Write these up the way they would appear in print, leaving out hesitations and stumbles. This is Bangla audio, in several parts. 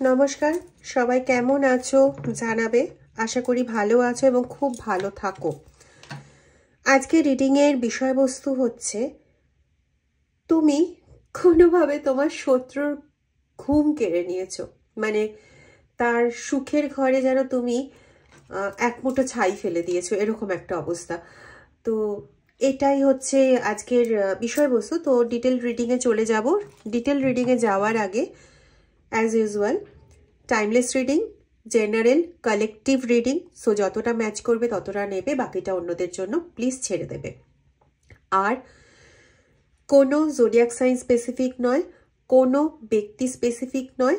নমস্কার, সবাই কেমন আছো জানাবে। আশা করি ভালো আছো এবং খুব ভালো থাকো। আজকে রিডিং এর বিষয়বস্তু হচ্ছে তুমি কোনোভাবে তোমার শত্রুর ঘুম কেড়ে নিয়েছো, মানে তার সুখের ঘরে যেন তুমি এক মুঠো ছাই ফেলে দিয়েছো, এরকম একটা অবস্থা। তো এটাই হচ্ছে আজকের বিষয়বস্তু। তো ডিটেল রিডিংয়ে চলে যাব। ডিটেল রিডিংয়ে যাওয়ার আগে as usual timeless reading, general, collective reading. So যতটা ম্যাচ করবে ততটা নেবে, বাকিটা অন্যদের জন্য প্লিজ ছেড়ে দেবে। আর কোনো জোডিয়াক সাইন স্পেসিফিক নয়, কোনো ব্যক্তি স্পেসিফিক নয়,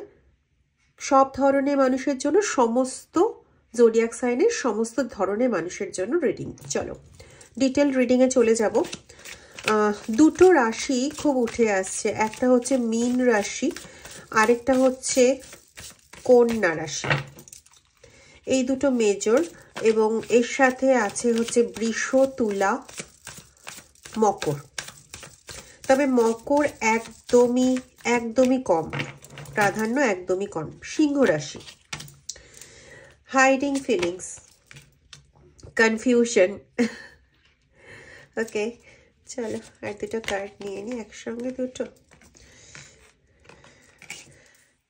সব ধরনের মানুষের জন্য, সমস্ত জোডিয়াক সাইনের সমস্ত ধরনের মানুষের জন্য রিডিং। চলো ডিটেল রিডিংয়ে চলে যাব। দুটো রাশি খুব উঠে আসছে, একটা হচ্ছে মীন রাশি, আরেকটা হচ্ছে কন্যা রাশি। এই দুটো মেজর, এবং এর সাথে আছে হচ্ছে বৃষ, তুলা, মকর। তবে মকর একদমই কম, প্রাধান্য একদমই কম। সিংহ রাশি, হাইডিং ফিলিংস, কনফিউশন। ওকে চলো আর দুটো কার্ড নিয়ে নিই একসঙ্গে, দুটো।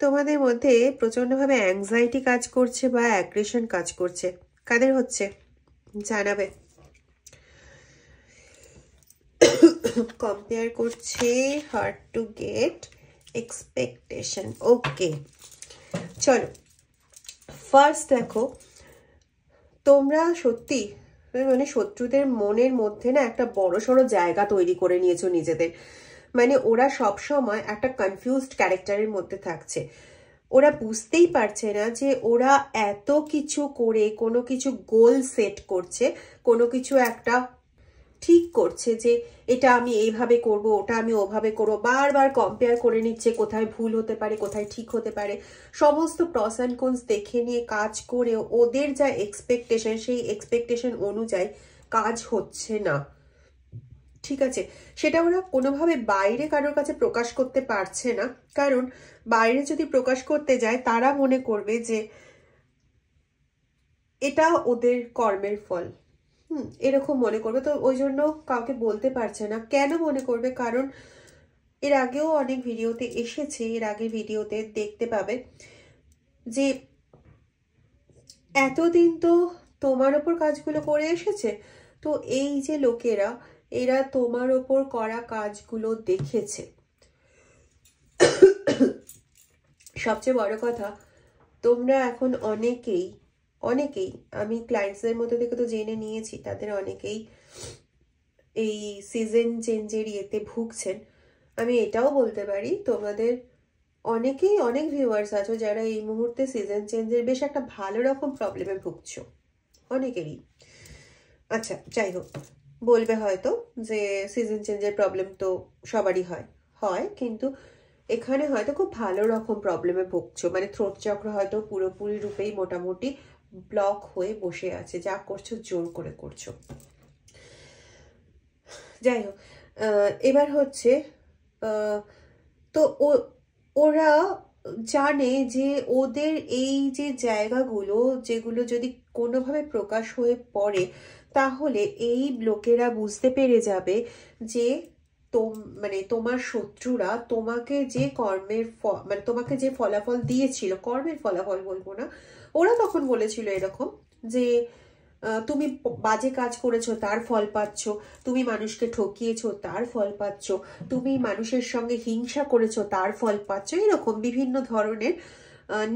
তোমাদের মধ্যে প্রচণ্ডভাবে অ্যাংজাইটি কাজ করছে বা অ্যাগ্রেশন কাজ করছে, কাদের হচ্ছে জানাবে। কম্পেয়ার করছে হার্ড টু গেট, এক্সপেকটেশন। ওকে চলো ফার্স্ট দেখো, তোমরা সত্যি মানে শত্রুদের মনের মধ্যে না একটা বড়সড় জায়গা তৈরি করে নিয়েছো নিজেদের। মানে ওরা সব সময় একটা কনফিউজড ক্যারেক্টারের মধ্যে থাকছে। ওরা বুঝতেই পারছে না যে ওরা এত কিছু করে কোনো কিছু গোল সেট করছে, কোনো কিছু একটা ঠিক করছে যে এটা আমি এইভাবে করব, ওটা আমি ওভাবে করবো, বারবার কম্পেয়ার করে নিচ্ছে কোথায় ভুল হতে পারে, কোথায় ঠিক হতে পারে। সমস্ত প্রস অ্যান্ড কনস দেখে নিয়ে কাজ করে ওদের যা এক্সপেকটেশন, সেই এক্সপেকটেশন অনুযায়ী কাজ হচ্ছে না। ঠিক আছে, সেটা ওরা কোনোভাবে বাইরে কারোর কাছে প্রকাশ করতে পারছে না, কারণ বাইরে যদি প্রকাশ করতে যায় তারা মনে করবে যে এটা ওদের কর্মের ফল। এরকম মনে করবে, তো ওই জন্য কাউকে বলতে পারছে না। কেন মনে করবে? কারণ এর আগেও অনেক ভিডিওতে এসেছে, এর আগের ভিডিওতে দেখতে পাবে যে এতদিন তো তোমার ওপর কাজগুলো করে এসেছে, তো এই যে লোকেরা, এরা তোমার ওপর করা কাজগুলো দেখেছে। সবচেয়ে বড় কথা, তোমরা এখন অনেকেই আমি ক্লায়েন্টসদের মধ্যে থেকে তো জেনে নিয়েছি, তাদের অনেকেই এই সিজন চেঞ্জের ইয়েতে ভুগছেন। আমি এটাও বলতে পারি তোমাদের অনেকেই, অনেক ভিউয়ার্স আছো যারা এই মুহূর্তে সিজন চেঞ্জের বেশ একটা ভালো রকম প্রবলেমে ভুগছো, অনেকেরই। আচ্ছা যাই হোক, বলবে হয়তো যে সিজন চেঞ্জের প্রবলেম তো সবারই হয়, কিন্তু এখানে হয়তো খুব ভালো রকম প্রবলেমে ভুগছো, মানে থ্রোট চক্র হয়তো পুরোপুরি রূপেই মোটামুটি ব্লক হয়ে বসে আছে, যা করছো জোর করে করছো। যাই হোক, এবার হচ্ছে তো ওরা জানে যে ওদের এই যে জায়গাগুলো, যেগুলো যদি কোনোভাবে প্রকাশ হয়ে পড়ে, তাহলে এই লোকেরা বুঝতে পেরে যাবে যে মানে তোমার শত্রুরা তোমাকে যে কর্মের মানে তোমাকে যে ফলাফল দিয়েছিল, কর্মের ফলাফল বলবো না, ওরা তখন বলেছিল এরকম যে তুমি বাজে কাজ করেছো তার ফল পাচ্ছ, তুমি মানুষকে ঠকিয়েছো তার ফল পাচ্ছ, তুমি মানুষের সঙ্গে হিংসা করেছো তার ফল পাচ্ছ। এরকম বিভিন্ন ধরনের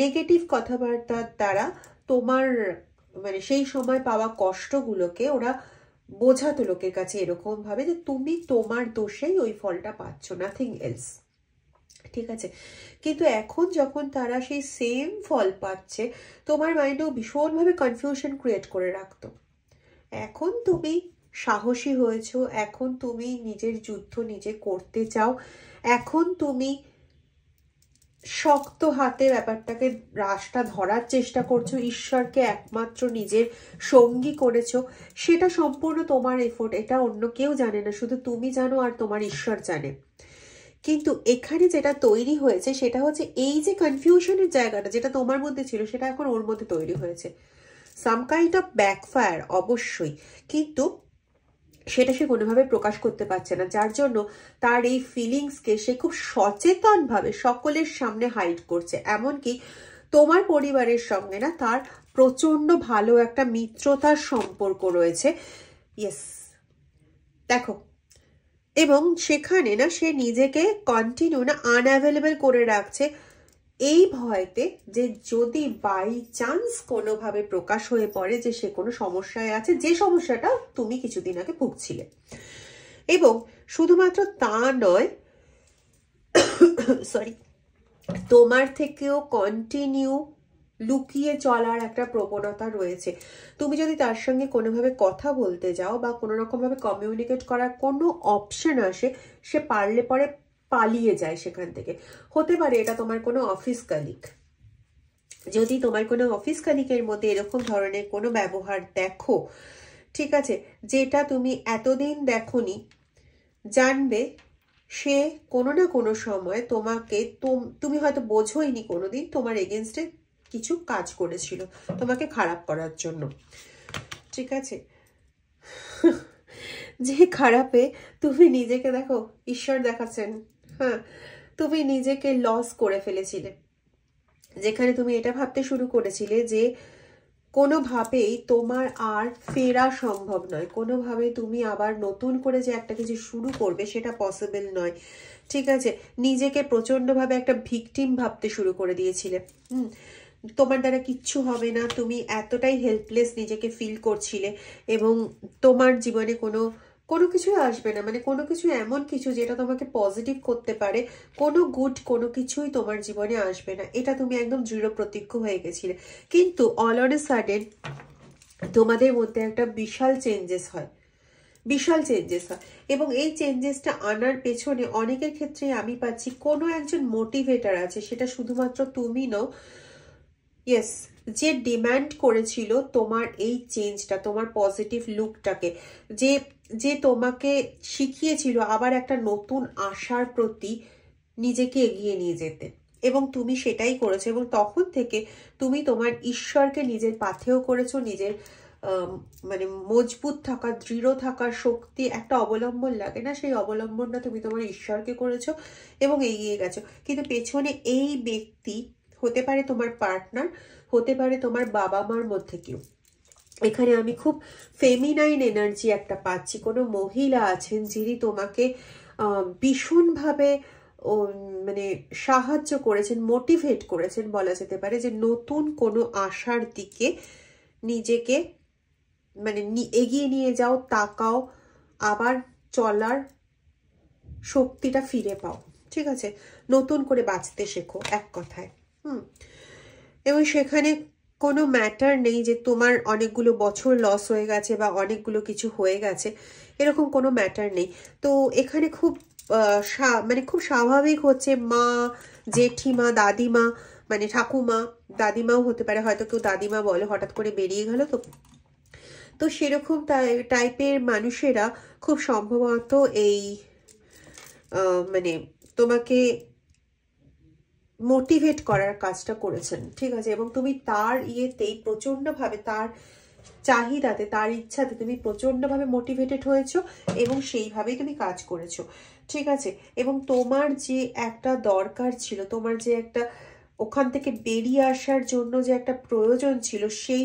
নেগেটিভ কথাবার্তার দ্বারা তোমার মানে সেই সময় পাওয়া কষ্টগুলোকে ওরা বোঝাতো লোকের কাছে এরকম ভাবে যে তুমি তোমার দোষেই ওই ফলটা পাচ্ছ, নাথিং এলস। ঠিক আছে, কিন্তু এখন যখন তারা সেই সেম ফল পাচ্ছে, তোমার মাইন্ডেও ভীষণভাবে কনফিউশন ক্রিয়েট করে রাখতো। এখন তুমি সাহসী হয়েছো, এখন তুমি নিজের যুদ্ধ নিজে করতে চাও, এখন তুমি শক্ত হাতে ব্যাপারটাকে, রাশটা ধরার চেষ্টা করছো, ঈশ্বরকে একমাত্র নিজের সঙ্গী করেছো। সেটা সম্পূর্ণ তোমার এফোর্ট, এটা অন্য কেউ জানে না, শুধু তুমি জানো আর তোমার ঈশ্বর জানে। কিন্তু এখানে যেটা তৈরি হয়েছে সেটা হচ্ছে এই যে কনফিউশনের জায়গাটা যেটা তোমার মধ্যে ছিল সেটা এখন ওর মধ্যে তৈরি হয়েছে। সাম কাইন্ড অফ ব্যাকফায়ার অবশ্যই, কিন্তু সেটা সে কোনোভাবে প্রকাশ করতে পারছে না, যার জন্য তার এই ফিলিংসকে সে খুব সচেতনভাবে সকলের সামনে হাইড করছে। এমনকি তোমার পরিবারের সঙ্গে না তার প্রচন্ড ভালো একটা মিত্রতার সম্পর্ক রয়েছে। ইয়েস, দেখো, এবং সেখানে না সে নিজেকে কন্টিনিউ না আনঅ্যাভেলেবল করে রাখছে এই ভয়তে যে যদি বাই চান্স কোনোভাবে প্রকাশ হয়ে পড়ে যে সে কোনো সমস্যায় আছে, যে সমস্যাটা তুমি কিছুদিন আগে ভুগছিলে। এবং শুধুমাত্র তা নয়, সরি, তোমার থেকেও কন্টিনিউ লুকিয়ে চলার একটা প্রবণতা রয়েছে। তুমি যদি তার সঙ্গে কোনোভাবে কথা বলতে যাও বা কোনো রকমভাবে কমিউনিকেট করার কোনো অপশন আসে, সে পারলে পরে পালিয়ে যায় সেখান থেকে। হতে পারে এটা তোমার কোনো অফিস কালিগ। যদি তোমার কোনো অফিস কালিগের মধ্যে এরকম ধরনের কোনো ব্যবহার দেখো, ঠিক আছে, যেটা তুমি এতদিন দেখোনি, জানবে সে কোনো না কোনো সময় তোমাকে, তুমি হয়তো বোঝোইনি কোনোদিন, তোমার এগেনস্টে কিছু কাজ করেছিল তোমাকে খারাপ করার জন্য। ঠিক আছে, যে খারাপে তুমি নিজেকে, দেখো ঈশ্বর দেখাচ্ছেন, হ্যাঁ, তুমি নিজেকে লস করে ফেলেছিলে, যেখানে তুমি এটা ভাবতে শুরু করেছিলে যে কোনোভাবেই তোমার আর ফেরা সম্ভব নয়, কোনোভাবে তুমি আবার নতুন করে যে একটা কিছু শুরু করবে সেটা পসিবল নয়। ঠিক আছে, নিজেকে প্রচন্ডভাবে একটা ভিকটিম ভাবতে শুরু করে দিয়েছিলে। তোমার দ্বারা কিচ্ছু হবে না, তুমি এতটাই হেল্পলেস নিজেকে ফিল করছিলে, এবং তোমার জীবনে কোনো কিছুই আসবে না, মানে কোনো কিছু এমন কিছু যেটা তোমাকে পজিটিভ করতে পারে, কোনো গুড কোনো কিছুই তোমার জীবনে আসবে না, এটা তুমি একদম দৃঢ় প্রতিজ্ঞ হয়ে গেছিলে। কিন্তু অল অন এ সাডেন তোমাদের মধ্যে একটা বিশাল চেঞ্জেস হয়, এবং এই চেঞ্জেসটা আনার পেছনে অনেকের ক্ষেত্রে আমি পাচ্ছি কোনো একজন মোটিভেটার আছে, সেটা শুধুমাত্র তুমি নও। ইয়েস, যে ডিম্যান্ড করেছিল তোমার এই চেঞ্জটা, তোমার পজিটিভ লুকটাকে, যে তোমাকে শিখিয়েছিল আবার একটা নতুন আশার প্রতি নিজেকে এগিয়ে নিয়ে যেতে, এবং তুমি সেটাই করেছো। এবং তখন থেকে তুমি তোমার ঈশ্বরকে নিজের পাথেয় করেছো, নিজের মানে মজবুত থাকা, দৃঢ় থাকার শক্তি একটা অবলম্বন লাগে না, সেই অবলম্বনটা তুমি তোমার ঈশ্বরকে করেছো এবং এগিয়ে গেছো। কিন্তু পেছনে এই ব্যক্তি হতে পারে তোমার পার্টনার, হতে পারে তোমার বাবা মার মধ্যে কেউ। এখানে আমি খুব ফেমিনাইন এনার্জি একটা পাচ্ছি, কোনো মহিলা আছেন যিনি তোমাকে ভীষণভাবে মানে সাহায্য করেছেন, মোটিভেট করেছেন বলা যেতে পারে, যে নতুন কোনো আশার দিকে নিজেকে মানে এগিয়ে নিয়ে যাও, তাকাও, আবার চলার শক্তিটা ফিরে পাও। ঠিক আছে, নতুন করে বাঁচতে শেখো এক কথায়। এবং সেখানে কোনো ম্যাটার নেই যে তোমার অনেকগুলো বছর লস হয়ে গেছে বা অনেকগুলো কিছু হয়ে গেছে, এরকম কোনো ম্যাটার নেই। তো এখানে খুব মানে খুব স্বাভাবিক হচ্ছে মা, জেঠিমা, দাদিমা, মানে ঠাকুমা, দাদিমাও হতে পারে, হয়তো কেউ দাদিমা বলে, হঠাৎ করে বেরিয়ে গেল তো সেরকম টাইপের মানুষেরা খুব সম্ভবত এই মানে তোমাকে মোটিভেট করার কাজটা করেছেন। ঠিক আছে, এবং তুমি তার ইয়েতেই প্রচন্ডভাবে, তার চাহিদাতে, তার ইচ্ছাতে তুমি প্রচন্ডভাবে মোটিভেটেড হয়েছো এবং সেইভাবেই তুমি কাজ করেছো। ঠিক আছে, এবং তোমার যে একটা দরকার ছিল, তোমার যে একটা ওখান থেকে বেরিয়ে আসার জন্য যে একটা প্রয়োজন ছিল, সেই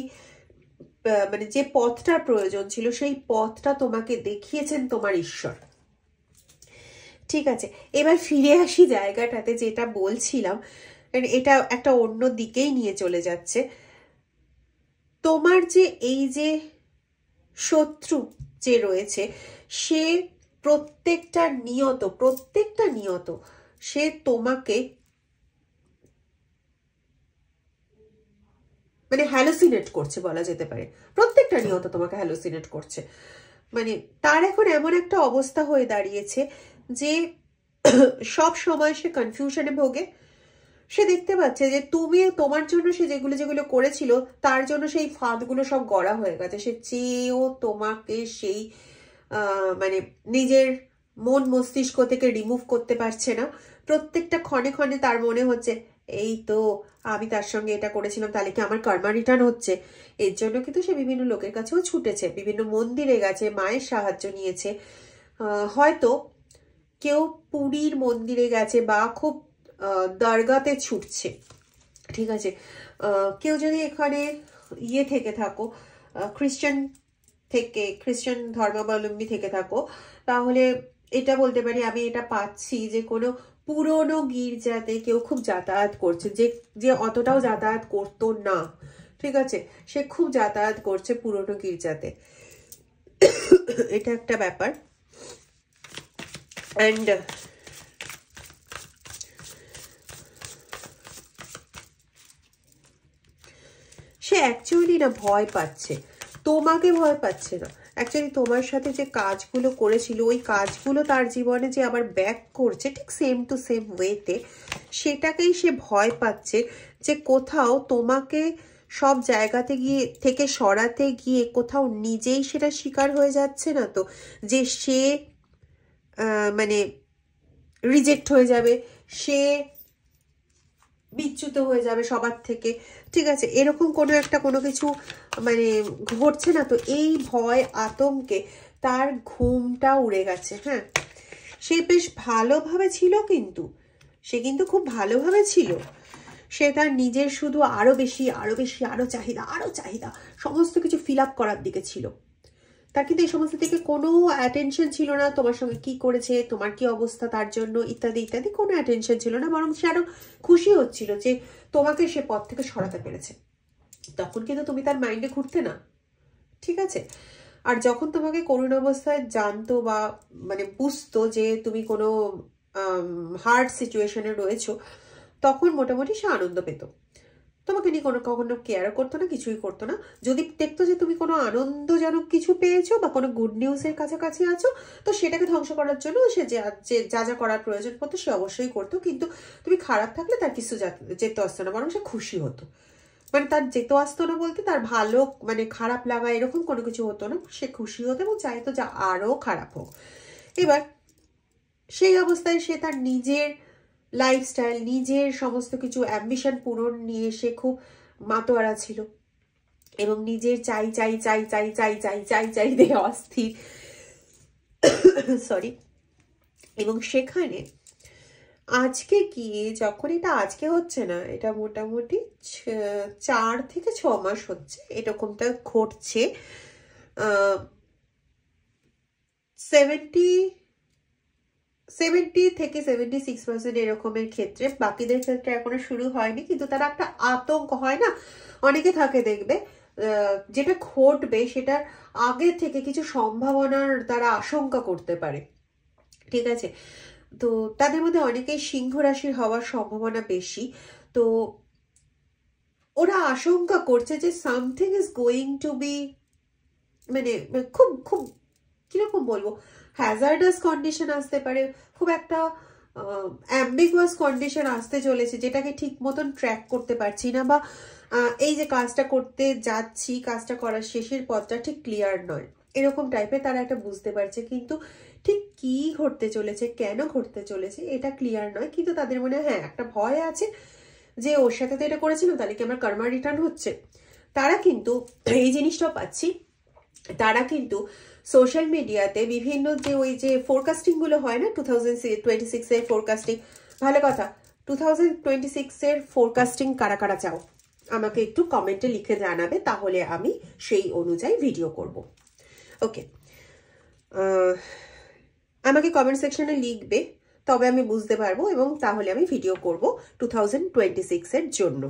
মানে যে পথটার প্রয়োজন ছিল, সেই পথটা তোমাকে দেখিয়েছেন তোমার ঈশ্বর। ঠিক আছে, এবার ফিরে আসি জায়গাটাতে, যেটা বলছিলাম, এটা একটা অন্য দিকেই নিয়ে চলে যাচ্ছে। তোমার যে এই যে শত্রু যে রয়েছে, সে প্রত্যেকটা নিয়ত সে তোমাকে মানে হ্যালোসিনেট করছে বলা যেতে পারে, প্রত্যেকটা নিয়ত তোমাকে হ্যালোসিনেট করছে। মানে তার এখন এমন একটা অবস্থা হয়ে দাঁড়িয়েছে যে সব সময় সে কনফিউশনে ভোগে। সে দেখতে পাচ্ছে যে তুমি, তোমার জন্য সে যেগুলো করেছিল, তার জন্য সেই ফাঁদগুলো সব গড়া হয়ে গেছে। সে চেয়েও তোমাকে সেই মানে নিজের মন মস্তিষ্ক থেকে রিমুভ করতে পারছে না। প্রত্যেকটা ক্ষণে ক্ষণে তার মনে হচ্ছে এই তো আমি তার সঙ্গে এটা করেছিলাম, তাহলে কি আমার কর্মা রিটার্ন হচ্ছে। এর জন্য কিন্তু সে বিভিন্ন লোকের কাছেও ছুটেছে, বিভিন্ন মন্দিরে গেছে, মায়ের সাহায্য নিয়েছে। হয়তো কেউ পুরীর মন্দিরে গেছে বা খুব দরগাতে ছুটছে, ঠিক আছে। কেউ যদি এখানে থেকে থাকো, খ্রিস্টান ধর্মাবলম্বী থেকে থাকো, তাহলে এটা বলতে পারি, আমি এটা পাচ্ছি যে কোনো পুরনো গির্জাতে কেউ খুব যাতায়াত করছে, যে অতটাও যাতায়াত করতো না, ঠিক আছে, সে খুব যাতায়াত করছে পুরনো গির্জাতে। এটা একটা ব্যাপার। অ্যান্ড সে অ্যাকচুয়ালি না ভয় পাচ্ছে, তোমাকে ভয় পাচ্ছে না। অ্যাকচুয়ালি তোমার সাথে যে কাজগুলো করেছিল, ওই কাজগুলো তার জীবনে যে আবার ব্যাক করছে ঠিক সেম টু সেম ওয়েতে, সেটাকেই সে ভয় পাচ্ছে যে কোথাও তোমাকে সব জায়গাতে থেকে সরাতে গিয়ে কোথাও নিজেই সেটা শিকার হয়ে যাচ্ছে না তো, যে সে মানে রিজেক্ট হয়ে যাবে, সে বিচ্যুত হয়ে যাবে সবার থেকে, ঠিক আছে, এরকম কোনো কিছু মানে ঘটছে না তো। এই ভয় আতঙ্কে তার ঘুমটা উড়ে গেছে। হ্যাঁ, সে বেশ ভালোভাবে ছিল, কিন্তু সে কিন্তু খুব ভালোভাবে ছিল। সে তার নিজের শুধু আরো বেশি আরো চাহিদা সমস্ত কিছু ফিল আপ করার দিকে ছিল। তার কিন্তু এই সমস্ত থেকে কোনো অ্যাটেনশন ছিল না তোমার সঙ্গে কি করেছে, তোমার কি অবস্থা তার জন্য, ইত্যাদি ইত্যাদি, কোনো অ্যাটেনশন ছিল না। বরং সে আরো খুশি হচ্ছিল যে তোমাকে সে পথ থেকে সরাতে পেরেছে। তখন কিন্তু তুমি তার মাইন্ডে ঘুরতে না, ঠিক আছে। আর যখন তোমাকে করুণ অবস্থায় জানতো বা মানে বুঝতো যে তুমি কোনো হার্ড সিচুয়েশনে রয়েছো, তখন মোটামুটি সে আনন্দ পেত। তোমাকে নিয়ে কখনো কেয়ারও করতো না, কিছুই করতো না। যদি দেখতো যে তুমি কোনো আনন্দজনক কিছু পেয়েছো বা কোনো গুড নিউজের কাছাকাছি আছো, তো সেটাকে ধ্বংস করার জন্য সে যা যা করার প্রয়োজন পড়তো সে অবশ্যই করতো। কিন্তু তুমি খারাপ থাকলে তার কিছু যেত আসতো না, বরং সে খুশি হতো। মানে তার যেত আসতো না বলতে তার ভালো মানে খারাপ লাগা এরকম কোনো কিছু হতো না, সে খুশি হতো এবং চাইতো যা আরো খারাপ হোক। এবার সেই অবস্থায় সে তার নিজের লাইফস্টাইল, নিজের সমস্ত কিছু অ্যাম্বিশন পূরণ নিয়ে সে খুব মাতোয়ারা ছিল এবং নিজের চাই দিয়ে অস্থির, সরি। এবং সেখানে আজকে গিয়ে, যখন এটা আজকে হচ্ছে না, এটা মোটামুটি 4 থেকে 6 মাস হচ্ছে এরকমটা ঘটছে। 70 থেকে 76% এরকমের ক্ষেত্রে, বাকিদের ক্ষেত্রে এখনো শুরু হয়নি, কিন্তু তারা একটা আতঙ্ক হয় না, অনেকে থাকে দেখবে, যেটা ঘটবে সেটার আগে থেকে কিছু সম্ভাবনার তারা আশঙ্কা করতে পারে, ঠিক আছে। তো তাদের মধ্যে অনেকেই সিংহ রাশির হওয়ার সম্ভাবনা বেশি। তো ওরা আশঙ্কা করছে যে something is going to be, মানে খুব খুব কিরকম বলবো, হ্যাজার্ডাস কন্ডিশন আসতে পারে, খুব একটা অ্যাম্বিগুয়াস কন্ডিশন আসতে চলেছে, যেটাকে ঠিক মতন ট্র্যাক করতে পারছি না, বা এই যে কাজটা করতে যাচ্ছি, কাজটা করার শেষের পথটা ঠিক ক্লিয়ার নয়, এরকম টাইপের তারা একটা বুঝতে পারছে। কিন্তু ঠিক কি ঘটতে চলেছে, কেন ঘটতে চলেছে এটা ক্লিয়ার নয়, কিন্তু তাদের মনে হ্যাঁ একটা ভয় আছে যে ওর সাথে তো এটা করেছিলাম, তাহলে কি আমার কর্মা রিটার্ন হচ্ছে। তারা কিন্তু এই জিনিসটাও পাচ্ছি, তারা কিন্তু সোশ্যাল মিডিয়াতে বিভিন্ন যে ওই যে ফোরকাস্টিং গুলো হয় না, 2026 এর ফোরকাস্টিং, ভালো কথা, 2026 এর ফোরকাস্টিং কারা কারা চাও আমাকে একটু কমেন্টে লিখে জানাবে, তাহলে আমি সেই অনুযায়ী ভিডিও করব। ওকে, আমাকে কমেন্ট সেকশনে লিখবে, তবে আমি বুঝতে পারবো এবং তাহলে আমি ভিডিও করব 2026 এর জন্য।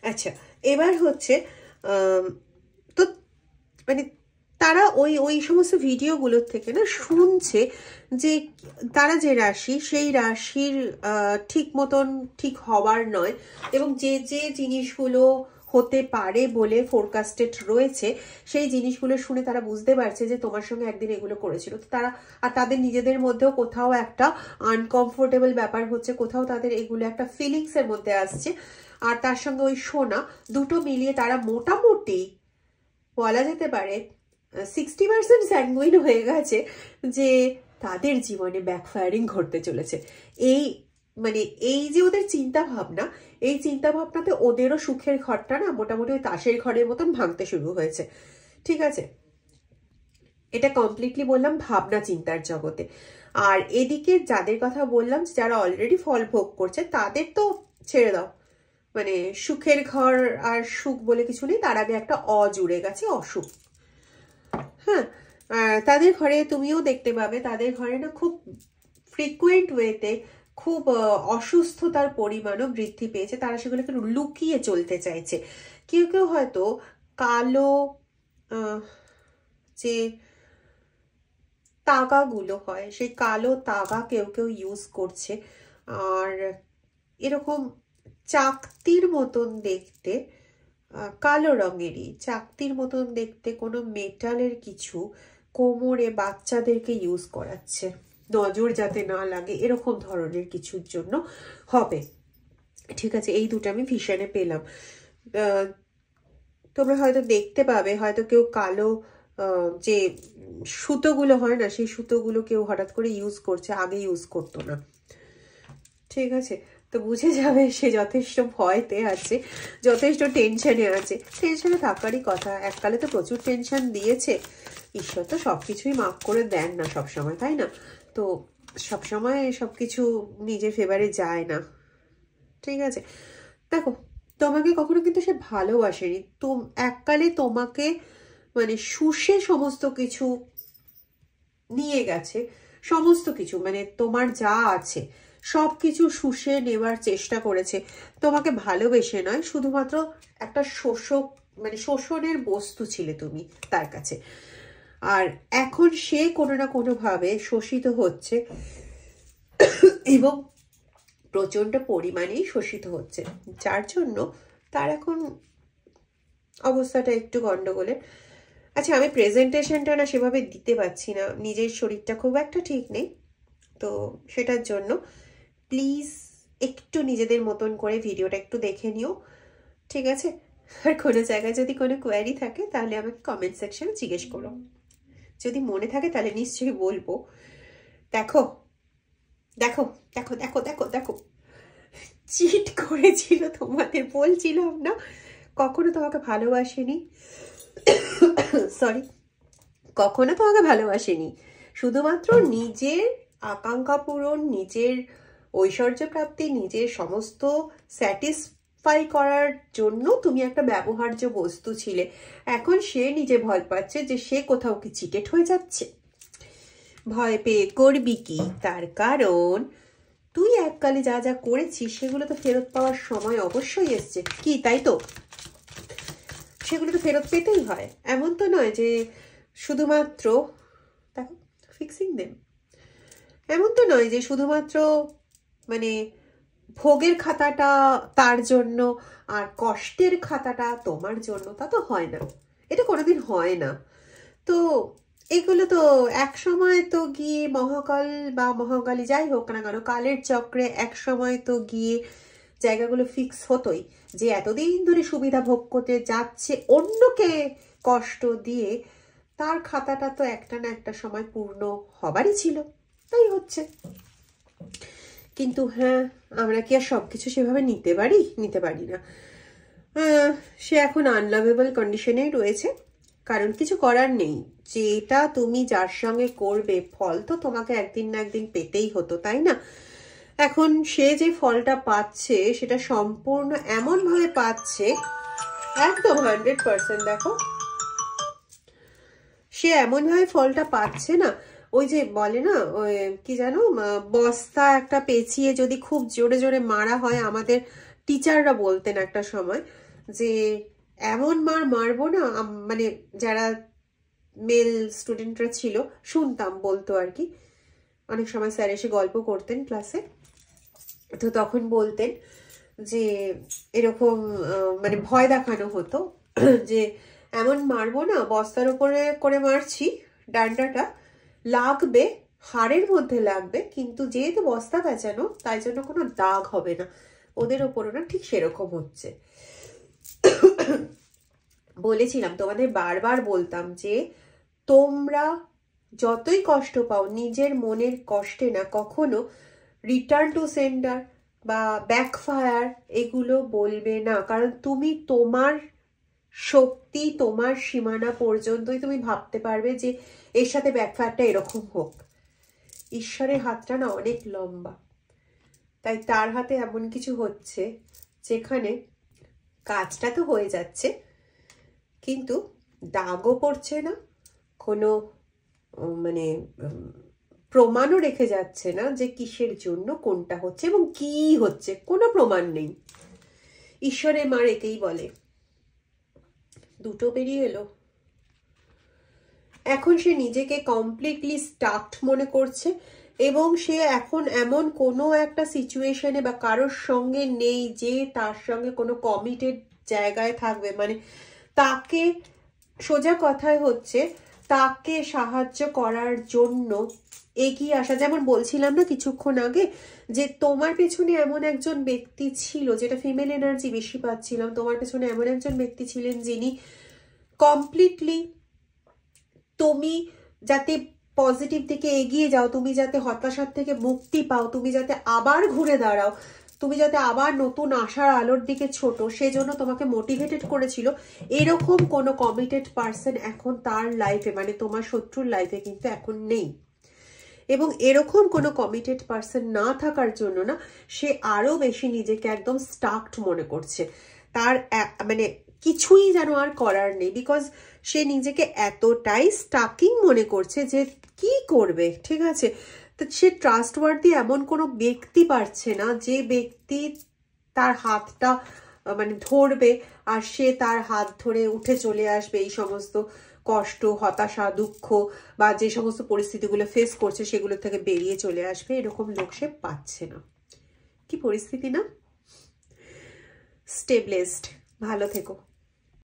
আচ্ছা, এবার হচ্ছে তো মানে তারা ওই সমস্ত ভিডিওগুলোর থেকে না শুনছে যে তারা যে রাশি, সেই রাশির ঠিক মতন ঠিক হওয়ার নয়, এবং যে যে জিনিসগুলো হতে পারে বলে ফোরকাস্টেড রয়েছে, সেই জিনিসগুলো শুনে তারা বুঝতে পারছে যে তোমার সঙ্গে একদিন এগুলো করেছিল। তো তারা আর তাদের নিজেদের মধ্যেও কোথাও একটা আনকমফোর্টেবল ব্যাপার হচ্ছে, কোথাও তাদের এগুলো একটা ফিলিংস এর মধ্যে আসছে, আর তার সঙ্গে ওই শোনা, দুটো মিলিয়ে তারা মোটামুটি বলা যেতে পারে 60% স্যাঙ্গুইন হয়ে গেছে যে তাদের জীবনে ব্যাকফায়ারিং ঘটতে চলেছে। এই মানে এই যে ওদের চিন্তা ভাবনা, এই চিন্তা ভাবনাতে ওদেরও সুখের ঘরটা না মোটামুটি ওই তাসের ঘরের মতন ভাঙতে শুরু হয়েছে। ঠিক আছে, এটা কমপ্লিটলি বললাম ভাবনা চিন্তার জগতে। আর এদিকে যাদের কথা বললাম যারা অলরেডি ফল ভোগ করছে তাদের তো ছেড়ে দাও, মানে সুখের ঘর আর সুখ বলে কিছু নেই, তার আগে একটা জুড়ে গেছে অসুখ। হ্যাঁ, তাদের ঘরে তুমিও দেখতে পাবে, তাদের ঘরে না খুব ফ্রিকুয়েন্ট ওয়েতে খুব অসুস্থতার পরিমাণও বৃদ্ধি পেয়েছে। তারা সেগুলোকে লুকিয়ে চলতে চাইছে। কেউ কেউ হয়তো কালো যে তাগাগুলো হয় সেই কালো তাগা কেউ কেউ ইউজ করছে। আর এরকম চাকতির মতন দেখতে, কালো রঙেরই চাকতির মতন দেখতে কোনো মেটালের কিছু কোমরে বাচ্চাদেরকে ইউজ করাচ্ছে, নজর যাতে না লাগে এরকম ধরনের কিছুর জন্য হবে। ঠিক আছে, এই দুটো আমি ভিশনে পেলাম। তোমরা হয়তো দেখতে পাবে, হয়তো কেউ কালো যে সুতোগুলো হয় না সেই সুতোগুলো কেউ হঠাৎ করে ইউজ করছে, আগে ইউজ করতো না। ঠিক আছে, তো বুঝে যাবে সে যথেষ্ট ভয়তে আছে, যথেষ্ট টেনশনে আছে। টেনশনে থাকারই কথা, এককালে তো প্রচুর টেনশন দিয়েছে। ঈশ্বর তো সবকিছুই মাফ করে দেন না সবসময়, তাই না? তো সবসময় সবকিছু নিজের ফেভারে যায় না। ঠিক আছে, দেখো তোমাকে কখনো কিন্তু সে ভালোবাসেনি। এককালে তোমাকে মানে শুষে সমস্ত কিছু নিয়ে গেছে, সমস্ত কিছু মানে তোমার যা আছে সব কিছু শুষে নেওয়ার চেষ্টা করেছে। তোমাকে ভালোবেসে নয়, শুধুমাত্র একটা শোষক মানে শোষণের বস্তু ছিলে তুমি তার কাছে। আর এখন সে কোনো না কোনোভাবে শোষিত হচ্ছে এবং প্রচন্ড পরিমাণেই শোষিত হচ্ছে, যার জন্য তার এখন অবস্থাটা একটু গন্ডগোলের। আচ্ছা, আমি প্রেজেন্টেশনটা না সেভাবে দিতে পারছি না, নিজের শরীরটা খুব একটা ঠিক নেই, তো সেটার জন্য প্লিজ একটু নিজেদের মতন করে ভিডিওটা একটু দেখে নিও। ঠিক আছে, আর কোনো জায়গায় যদি কোনো কোয়ারি থাকে তাহলে আমাকে কমেন্ট সেকশনে জিজ্ঞেস করো, যদি মনে থাকে তাহলে নিশ্চয়ই বলবো। দেখো দেখো দেখো দেখো দেখো দেখো, চিট করেছিল তোমাদের, বলছিলাম না কখনো তোমাকে ভালোবাসেনি, সরি কখনো তোমাকে ভালোবাসেনি, শুধুমাত্র নিজের আকাঙ্ক্ষা পূরণ, নিজের ঐশ্বর্য প্রাপ্তি, নিজের সমস্ত স্যাটিসফাই করার জন্য তুমি একটা ব্যবহার্য বস্তু ছিলে। এখন সে নিজে ভয় পাচ্ছে যে সে কোথাও কি চিটেড হয়ে যাচ্ছে। ভয় পেয়ে করবি কি, তার কারণ তুই এককালে যা যা করেছিস সেগুলো তো ফেরত পাওয়ার সময় অবশ্যই এসছে, কি তাই তো? সেগুলো তো ফেরত পেতেই হয়, এমন তো নয় যে শুধুমাত্র দেখো ফিক্সিং দেম, এমন তো নয় যে শুধুমাত্র মানে ভোগের খাতাটা তার জন্য আর কষ্টের খাতাটা তোমার জন্য, তা তো হয় না, এটা কোনোদিন হয় না। তো এগুলো তো এক সময় তো গিয়ে মহাকাল বা মহাকালী যাই হোক না কেন, কালের চক্রে এক সময় তো গিয়ে জায়গাগুলো ফিক্স হতোই, যে এতদিন ধরে সুবিধা ভোগ করতে যাচ্ছে অন্যকে কষ্ট দিয়ে, তার খাতাটা তো একটা না একটা সময় পূর্ণ হবারই ছিল, তাই হচ্ছে। কিন্তু হ্যাঁ, আমরা কি আর সবকিছু সেভাবে নিতে পারি? নিতে পারি না। সে এখন আনলাভেবল কন্ডিশনেই রয়েছে, কারণ কিছু করার নেই, যেটা তুমি যার সঙ্গে করবে ফল তো তোমাকে একদিন না একদিন পেতেই হতো, তাই না? এখন সে যে ফলটা পাচ্ছে সেটা সম্পূর্ণ এমন ভাবে পাচ্ছে, একদম 100%। দেখো সে এমন ভাবে ফলটা পাচ্ছে না, ওই যে বলে না ওই কি জানো, বস্তা একটা পেঁচিয়ে যদি খুব জোরে জোরে মারা হয়, আমাদের টিচাররা বলতেন একটা সময় যে এমন মারবো না, মানে যারা মেল স্টুডেন্টরা ছিল শুনতাম বলতো আর কি, অনেক সময় স্যার এসে গল্প করতেন ক্লাসে, তো তখন বলতেন যে এরকম মানে ভয় দেখানো হতো যে এমন মারবো না, বস্তার উপরে করে মারছি, ডান্ডাটা লাগবে, হাড়ের মধ্যে লাগবে, কিন্তু যেহেতু বস্তা বেচানো তাই জন্য কোনো দাগ হবে না, ওদের ওপরও না ঠিক সেরকম হচ্ছে। বলেছিলাম তোমাদের বারবার বলতাম যে তোমরা যতই কষ্ট পাও নিজের মনের কষ্টে না, কখনো রিটার্ন টু সেন্ডার বা ব্যাকফায়ার এগুলো বলবে না। কারণ তুমি তোমার শক্তি, তোমার সীমানা পর্যন্তই তুমি ভাবতে পারবে যে এর সাথে ব্যাকফায়ারটা এরকম হোক। ঈশ্বরের হাতটা না অনেক লম্বা, তাই তার হাতে এমন কিছু হচ্ছে যেখানে কাজটা তো হয়ে যাচ্ছে কিন্তু দাগও পড়ছে না, কোনো মানে প্রমাণও রেখে যাচ্ছে না যে কিসের জন্য কোনটা হচ্ছে এবং কি হচ্ছে, কোনো প্রমাণ নেই। ঈশ্বরের মার একেই বলে। দুটো বেরিয়ে এলো। এখন সে নিজেকে কমপ্লিটলি স্টাকড মনে করছে এবং সে এখন এমন কোনো একটা সিচুয়েশনে বা কারোর সঙ্গে নেই যে তার সঙ্গে কোনো কমিটেড জায়গায় থাকবে। মানে তাকে, সোজা কথায় হচ্ছে, তাকে সাহায্য করার জন্য এগিয়ে আসা। যেমন বলছিলাম না কিছুক্ষণ আগে যে তোমার পেছনে এমন একজন ব্যক্তি ছিল, যেটা ফিমেল এনার্জি বেশি পাচ্ছিলাম, তোমার পেছনে এমন একজন ব্যক্তি ছিলেন যিনি কমপ্লিটলি তুমি যাতে পজিটিভ দিকে এগিয়ে যাও, তুমি যাতে হতাশার থেকে মুক্তি পাও, তুমি যাতে আবার ঘুরে দাঁড়াও, তুমি যাতে আবার নতুন আশার আলোর দিকে ছোটো, সেজন্য তোমাকে মোটিভেটেড করেছিল। এরকম কোনো কমিটেড পার্সন এখন তার লাইফে, মানে তোমার শত্রুর লাইফে কিন্তু এখন নেই। এবং এরকম কোনো কমিটেড পার্সন না থাকার জন্য না সে আরো বেশি নিজেকে একদম স্টাকড মনে করছে। তার মানে কিছুই যেন আর করার নেই, বিকজ সে নিজেকে এতটাই স্টাকিং মনে করছে যে কি করবে, ঠিক আছে। তো সে ট্রাস্টওয়ার্দি এমন কোনো ব্যক্তি পাচ্ছে না যে ব্যক্তি তার হাতটা মানে ধরবে আর সে তার হাত ধরে উঠে চলে আসবে এই সমস্ত কষ্ট, হতাশা, দুঃখ বা যে সমস্ত পরিস্থিতিগুলো ফেস করছে সেগুলো থেকে বেরিয়ে চলে আসবে। এরকম লোক সে পাচ্ছে না। কি পরিস্থিতি না? স্টে ব্লেসড, ভালো থেকো।